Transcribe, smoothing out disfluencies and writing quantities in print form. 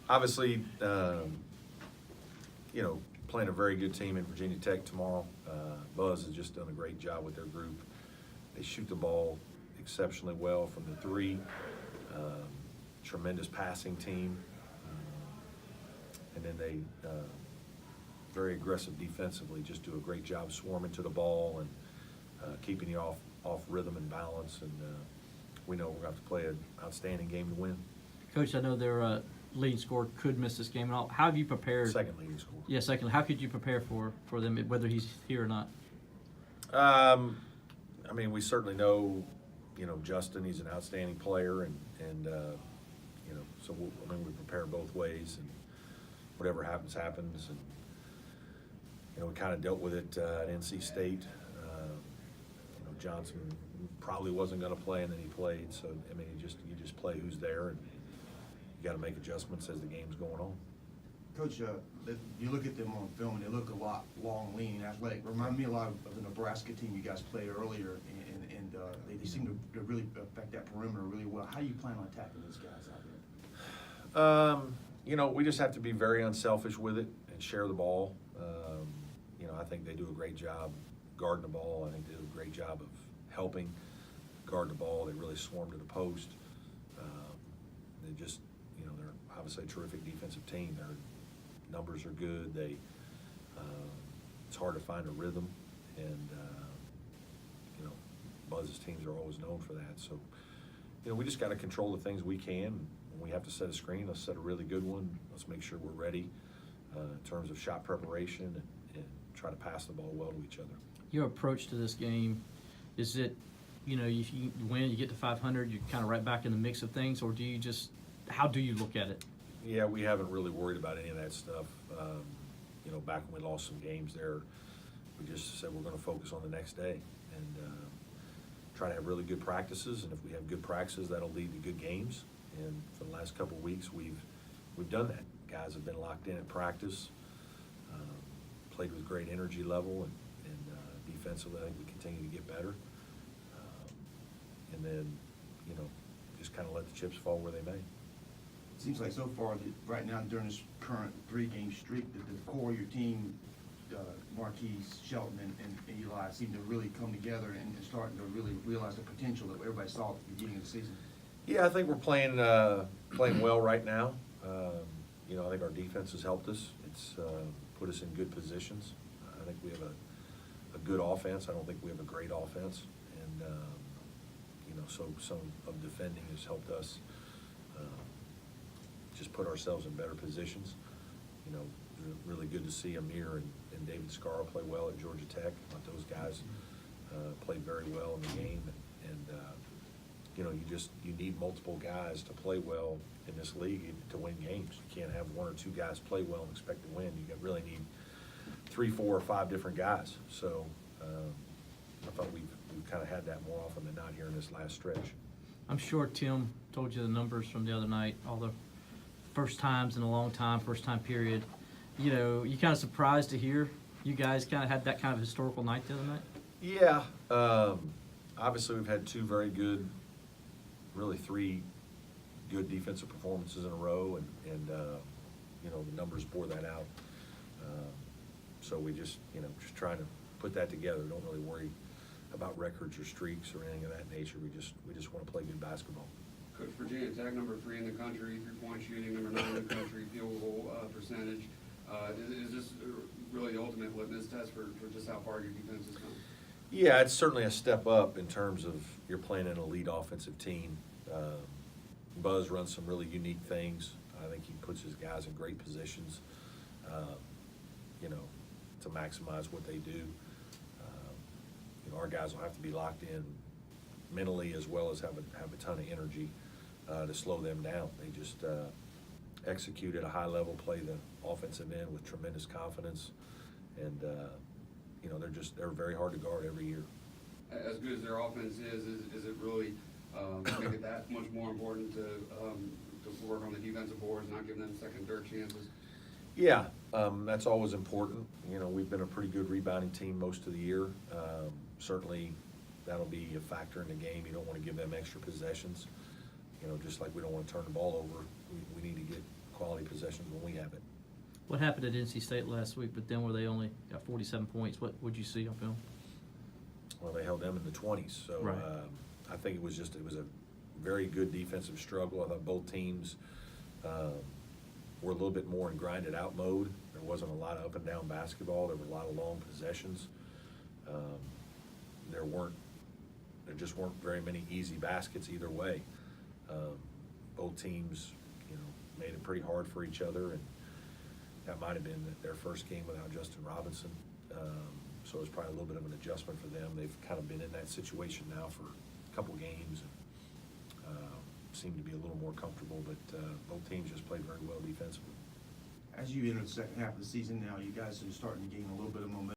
Obviously, playing a very good team in Virginia Tech tomorrow. Buzz has just done a great job with their group. They shoot the ball exceptionally well from the three. Tremendous passing team. And then they very aggressive defensively, just do a great job swarming to the ball and keeping you off rhythm and balance. And we know we're going to have to play an outstanding game to win. Coach, I know their leading scorer could miss this game and all. How have you prepared? Second leading scorer. Yeah, second. How could you prepare for them, whether he's here or not? I mean, we certainly know, Justin, he's an outstanding player, and so we prepare both ways, and whatever happens, happens. And, we kind of dealt with it at NC State. Johnson probably wasn't going to play, and then he played. So, I mean, you just play who's there, and you got to make adjustments as the game's going on. Coach, you look at them on film, and they look a lot long, lean, athletic. Remind me a lot of the Nebraska team you guys played earlier, and they seem to really affect that perimeter really well. How do you plan on attacking those guys out there? We just have to be very unselfish with it and share the ball. I think they do a great job guarding the ball. I think they do a great job of helping guard the ball. They really swarm to the post. They just, they're obviously a terrific defensive team. Their numbers are good. It's hard to find a rhythm, and Buzz's teams are always known for that. So, we just got to control the things we can. When we have to set a screen, let's set a really good one. Let's make sure we're ready in terms of shot preparation and try to pass the ball well to each other. Your approach to this game, is it, if you win, you get to 500, you're kind of right back in the mix of things, or how do you look at it? Yeah, we haven't really worried about any of that stuff. Back when we lost some games there, we just said we're going to focus on the next day and try to have really good practices. And if we have good practices, that'll lead to good games. And for the last couple of weeks, we've done that. Guys have been locked in at practice, played with great energy level, and defensively, I think we continue to get better. And then, just kind of let the chips fall where they may. It seems like so far, right now during this current 3-game streak, that the core of your team, Marquise, Shelton, and Eli, seem to really come together and starting to really realize the potential that everybody saw at the beginning of the season. Yeah, I think we're playing well right now. I think our defense has helped us. It's put us in good positions. I think we have a good offense. I don't think we have a great offense, and so some of defending has helped us just put ourselves in better positions. Really good to see Amir and David Scarra play well at Georgia Tech. I thought those guys played very well in the game, and you need multiple guys to play well in this league to win games. You can't have one or two guys play well and expect to win. You really need 3, 4, or 5 different guys. So I thought we've kind of had that more often than not here in this last stretch. I'm sure Tim told you the numbers from the other night, all the first times in a long time, first time period. You kind of surprised to hear you guys kind of had that kind of historical night the other night? Yeah. Obviously, we've had 2 very good, really 3 good defensive performances in a row, and the numbers bore that out. So we just trying to put that together. Don't really worry about records or streaks or anything of that nature. We just want to play good basketball. Coach, Virginia Tech, number 3 in the country, 3-point shooting, number 9 in the country, field goal percentage. Is this really the ultimate litmus test for just how far your defense has come? Yeah, it's certainly a step up in terms of you're playing an elite offensive team. Buzz runs some really unique things. I think he puts his guys in great positions, to maximize what they do. Our guys will have to be locked in mentally as well as have a ton of energy to slow them down. They just execute at a high level, play the offensive end with tremendous confidence, and they're very hard to guard every year. As good as their offense is it really make it that much more important to work on the defensive boards, not give them second, third chances? Yeah, that's always important. We've been a pretty good rebounding team most of the year. Certainly, that'll be a factor in the game. You don't want to give them extra possessions. Just like we don't want to turn the ball over. We need to get possessions when we have it. What happened at NC State last week, but then where they only got 47 points? What would you see on film? Well, they held them in the 20s, so Right. I think it was a very good defensive struggle. I thought both teams were a little bit more in grinded out mode. There wasn't a lot of up and down basketball. There were a lot of long possessions. There just weren't very many easy baskets either way. Both teams, made it pretty hard for each other, and that might have been their first game without Justin Robinson. So it was probably a little bit of an adjustment for them. They've kind of been in that situation now for a couple games and seem to be a little more comfortable, but both teams just played very well defensively. As you enter the second half of the season now, you guys are starting to gain a little bit of momentum.